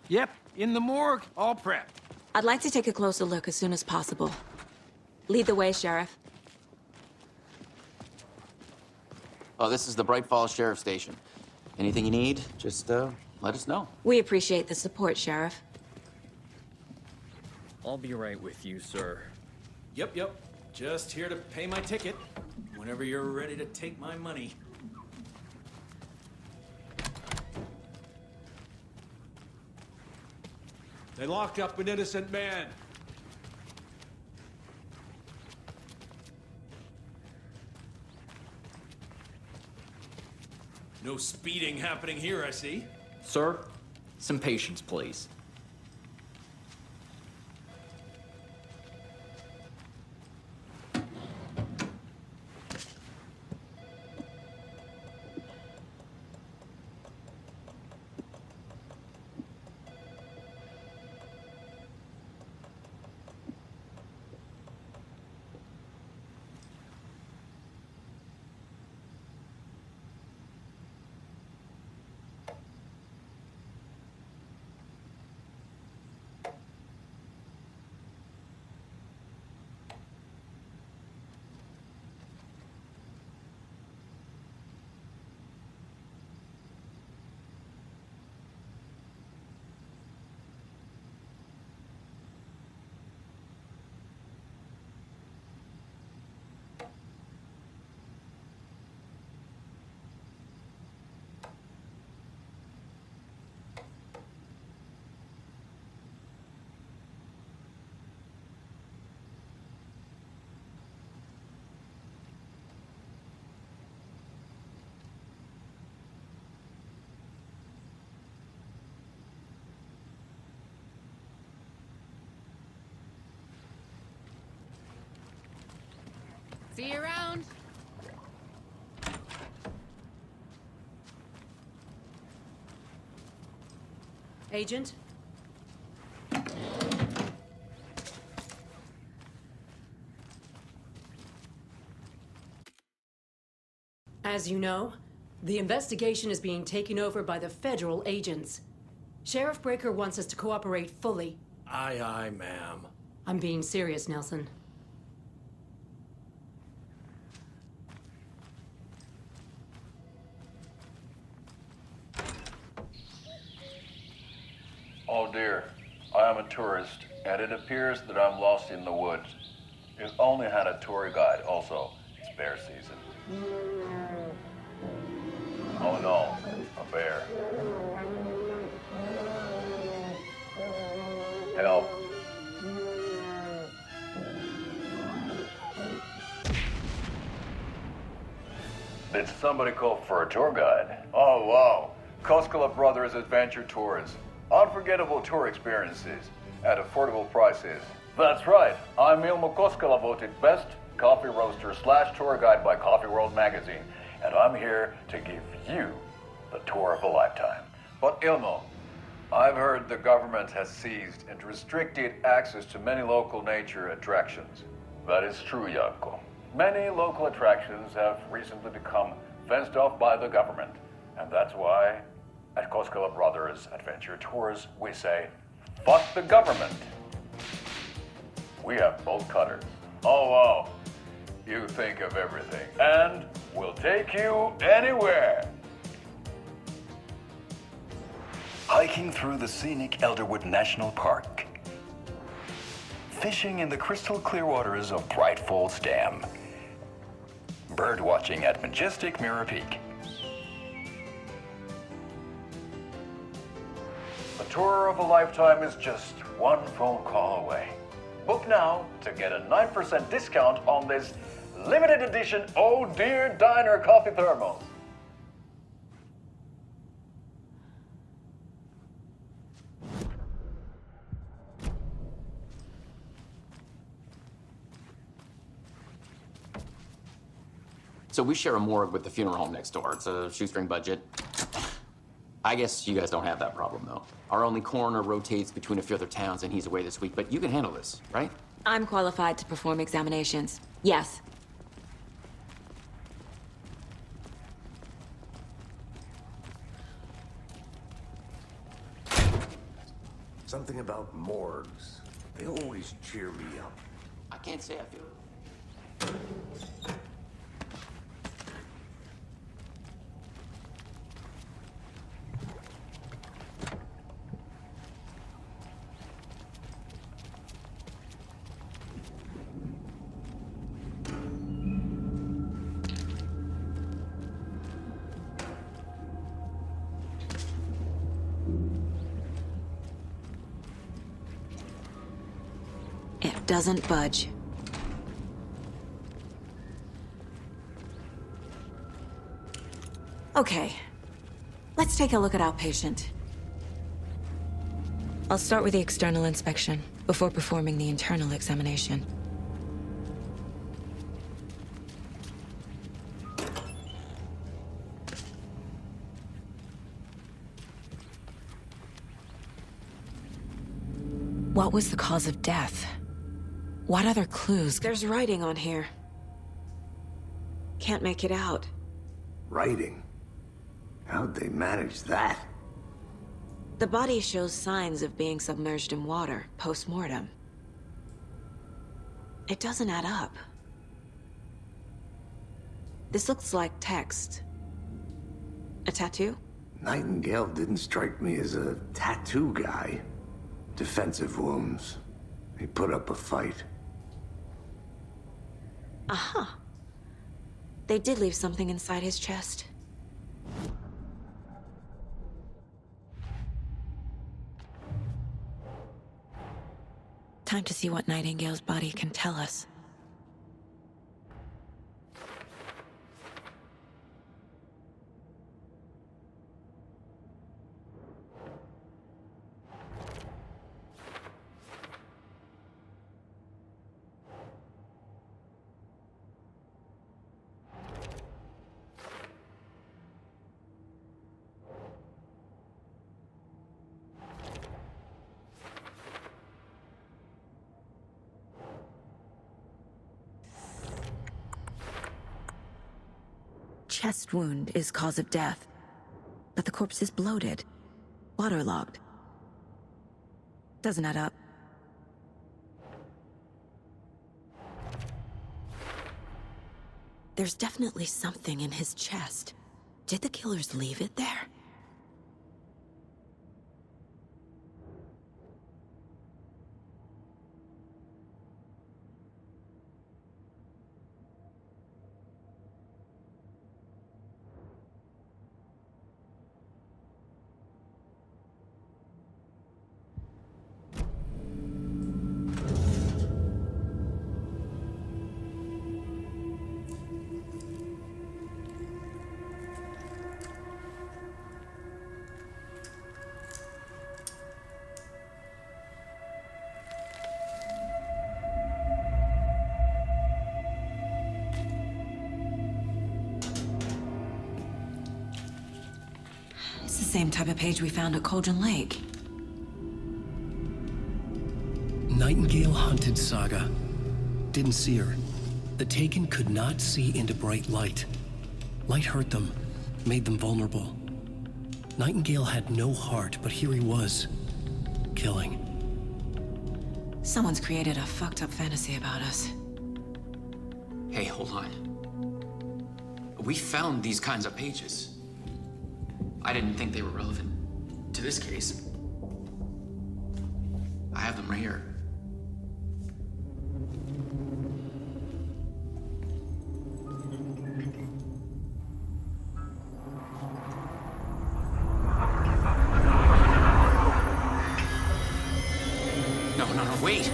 Yep, in the morgue, all prepped. I'd like to take a closer look as soon as possible. Lead the way, Sheriff. Oh, this is the Bright Falls Sheriff Station. Anything you need, just let us know. We appreciate the support, Sheriff. I'll be right with you, sir. Yep. Just here to pay my ticket. Whenever you're ready to take my money. They locked up an innocent man. No speeding happening here, I see. Sir, some patience, please. See you around. Agent? As you know, the investigation is being taken over by the federal agents. Sheriff Breaker wants us to cooperate fully. Aye, aye, ma'am. I'm being serious, Nelson. Oh dear, I am a tourist, and it appears that I'm lost in the woods. If only had a tour guide also. It's bear season. Oh no, a bear. Help. Did somebody call for a tour guide? Oh wow, Koskela Brothers Adventure Tours. Unforgettable tour experiences at affordable prices. That's right, I'm Ilmo Koskela, voted best coffee roaster / tour guide by Coffee World magazine, and I'm here to give you the tour of a lifetime. But Ilmo, I've heard the government has seized and restricted access to many local nature attractions. That is true, Janko. Many local attractions have recently become fenced off by the government, and that's why at Koskela Brothers Adventure Tours, we say, fuck the government. We have bolt cutters. Oh, wow. You think of everything. And we'll take you anywhere. Hiking through the scenic Elderwood National Park. Fishing in the crystal clear waters of Bright Falls Dam. Bird watching at majestic Mirror Peak. The tour of a lifetime is just one phone call away. Book now to get a 9% discount on this limited edition Oh Dear Diner coffee thermos. So we share a morgue with the funeral home next door. It's a shoestring budget. I guess you guys don't have that problem, though. Our only coroner rotates between a few other towns, and he's away this week, but you can handle this, right? I'm qualified to perform examinations. Yes. Something about morgues. They always cheer me up. I can't say I feel it. It doesn't budge. Okay. Let's take a look at our patient. I'll start with the external inspection before performing the internal examination. What was the cause of death? What other clues? There's writing on here. Can't make it out. Writing? How'd they manage that? The body shows signs of being submerged in water post-mortem. It doesn't add up. This looks like text. A tattoo? Nightingale didn't strike me as a tattoo guy. Defensive wounds. He put up a fight. Aha. They did leave something inside his chest. Time to see what Nightingale's body can tell us. chest wound is cause of death, but the corpse is bloated, waterlogged. Doesn't add up. There's definitely something in his chest. Did the killers leave it there? It's the same type of page we found at Cauldron Lake. Nightingale hunted Saga. Didn't see her. The Taken could not see into bright light. Light hurt them, made them vulnerable. Nightingale had no heart, but here he was, killing. Someone's created a fucked up fantasy about us. Hey, hold on. We found these kinds of pages. I didn't think they were relevant to this case. I have them right here. No, wait!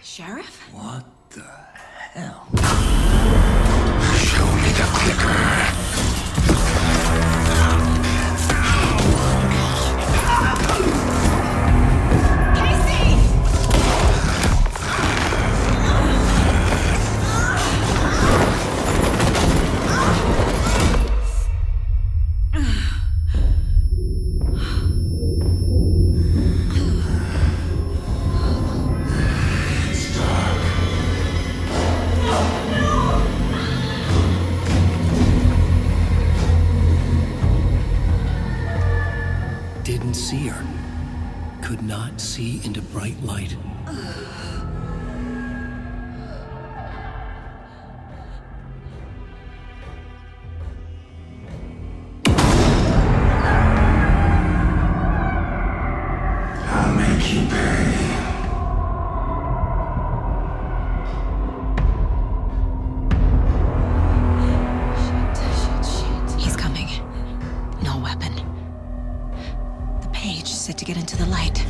Sheriff? What the hell? Show me the clicker. Didn't see her. Could not see into bright light. I'll make you pay. He's coming. No weapon. The page set to get into the light.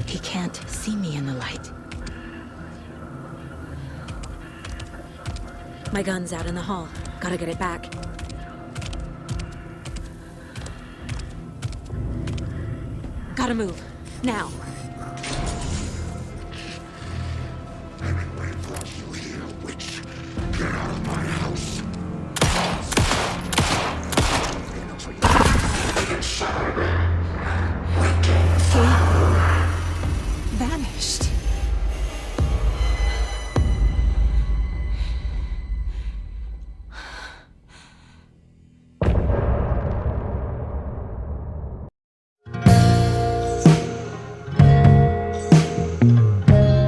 He can't see me in the light. My gun's out in the hall. Gotta get it back. Gotta move. Now.